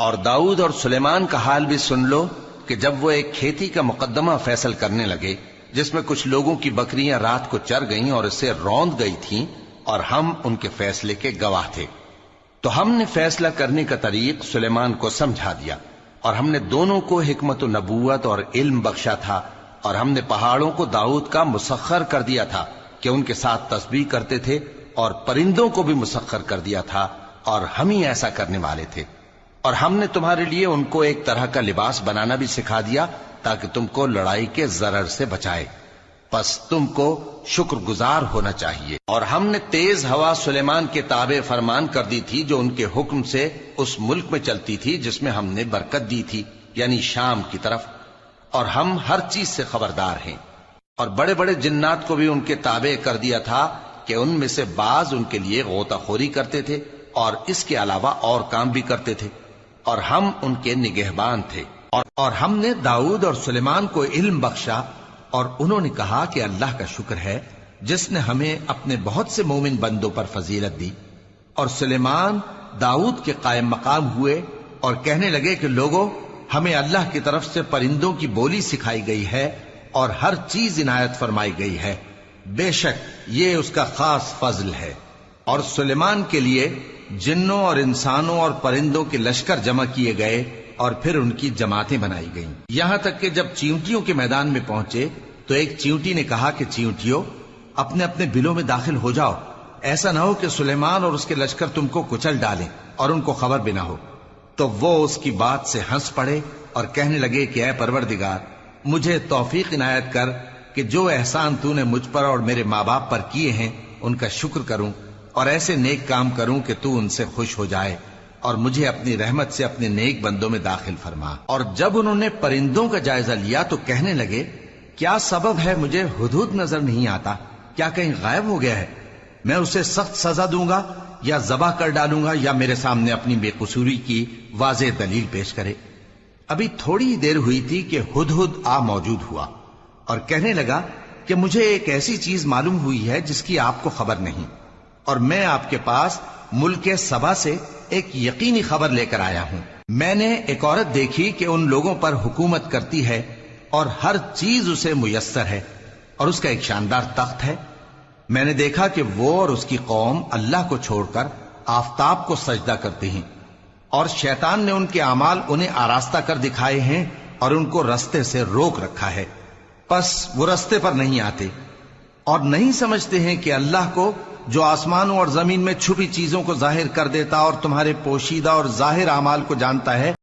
اور داؤد اور سلیمان کا حال بھی سن لو کہ جب وہ ایک کھیتی کا مقدمہ فیصل کرنے لگے جس میں کچھ لوگوں کی بکریاں رات کو چر گئیں اور اسے روند گئی تھیں، اور ہم ان کے فیصلے کے گواہ تھے، تو ہم نے فیصلہ کرنے کا طریق سلیمان کو سمجھا دیا، اور ہم نے دونوں کو حکمت و نبوت اور علم بخشا تھا، اور ہم نے پہاڑوں کو داؤد کا مسخر کر دیا تھا کہ ان کے ساتھ تسبیح کرتے تھے، اور پرندوں کو بھی مسخر کر دیا تھا، اور ہم ہی ایسا کرنے والے تھے۔ اور ہم نے تمہارے لیے ان کو ایک طرح کا لباس بنانا بھی سکھا دیا تاکہ تم کو لڑائی کے ضرر سے بچائے، پس تم کو شکر گزار ہونا چاہیے۔ اور ہم نے تیز ہوا سلیمان کے تابع فرمان کر دی تھی جو ان کے حکم سے اس ملک میں چلتی تھی جس میں ہم نے برکت دی تھی، یعنی شام کی طرف، اور ہم ہر چیز سے خبردار ہیں۔ اور بڑے بڑے جنات کو بھی ان کے تابع کر دیا تھا کہ ان میں سے بعض ان کے لیے غوطہ خوری کرتے تھے اور اس کے علاوہ اور کام بھی کرتے تھے، اور ہم ان کے نگہبان تھے۔ اور ہم نے داؤد اور سلیمان کو علم بخشا، اور انہوں نے کہا کہ اللہ کا شکر ہے جس نے ہمیں اپنے بہت سے مومن بندوں پر فضیلت دی۔ اور سلیمان داؤد کے قائم مقام ہوئے اور کہنے لگے کہ لوگوں، ہمیں اللہ کی طرف سے پرندوں کی بولی سکھائی گئی ہے اور ہر چیز عنایت فرمائی گئی ہے، بے شک یہ اس کا خاص فضل ہے۔ اور سلیمان کے لیے جنوں اور انسانوں اور پرندوں کے لشکر جمع کیے گئے اور پھر ان کی جماعتیں بنائی گئیں، یہاں تک کہ جب چیونٹیوں کے میدان میں پہنچے تو ایک چیونٹی نے کہا کہ چیونٹیوں، اپنے اپنے بلوں میں داخل ہو جاؤ، ایسا نہ ہو کہ سلیمان اور اس کے لشکر تم کو کچل ڈالیں اور ان کو خبر بھی نہ ہو۔ تو وہ اس کی بات سے ہنس پڑے اور کہنے لگے کہ اے پروردگار، مجھے توفیق عنایت کر کہ جو احسان تو نے مجھ پر اور میرے ماں باپ پر کیے ہیں ان کا شکر کروں، اور ایسے نیک کام کروں کہ تو ان سے خوش ہو جائے، اور مجھے اپنی رحمت سے اپنے نیک بندوں میں داخل فرما۔ اور جب انہوں نے پرندوں کا جائزہ لیا تو کہنے لگے، کیا سبب ہے مجھے ہدہد نظر نہیں آتا؟ کیا کہیں غائب ہو گیا ہے؟ میں اسے سخت سزا دوں گا یا ذبح کر ڈالوں گا، یا میرے سامنے اپنی بے قصوری کی واضح دلیل پیش کرے۔ ابھی تھوڑی ہی دیر ہوئی تھی کہ ہدہد آ موجود ہوا اور کہنے لگا کہ مجھے ایک ایسی چیز معلوم ہوئی ہے جس کی آپ کو خبر نہیں، اور میں آپ کے پاس ملک سبا سے ایک یقینی خبر لے کر آیا ہوں۔ میں نے ایک عورت دیکھی کہ ان لوگوں پر حکومت کرتی ہے اور ہر چیز اسے میسر ہے، اور اس کا ایک شاندار تخت ہے۔ میں نے دیکھا کہ وہ اور اس کی قوم اللہ کو چھوڑ کر آفتاب کو سجدہ کرتے ہیں، اور شیطان نے ان کے اعمال انہیں آراستہ کر دکھائے ہیں اور ان کو رستے سے روک رکھا ہے، پس وہ رستے پر نہیں آتے، اور نہیں سمجھتے ہیں کہ اللہ کو جو آسمانوں اور زمین میں چھپی چیزوں کو ظاہر کر دیتا اور تمہارے پوشیدہ اور ظاہر اعمال کو جانتا ہے،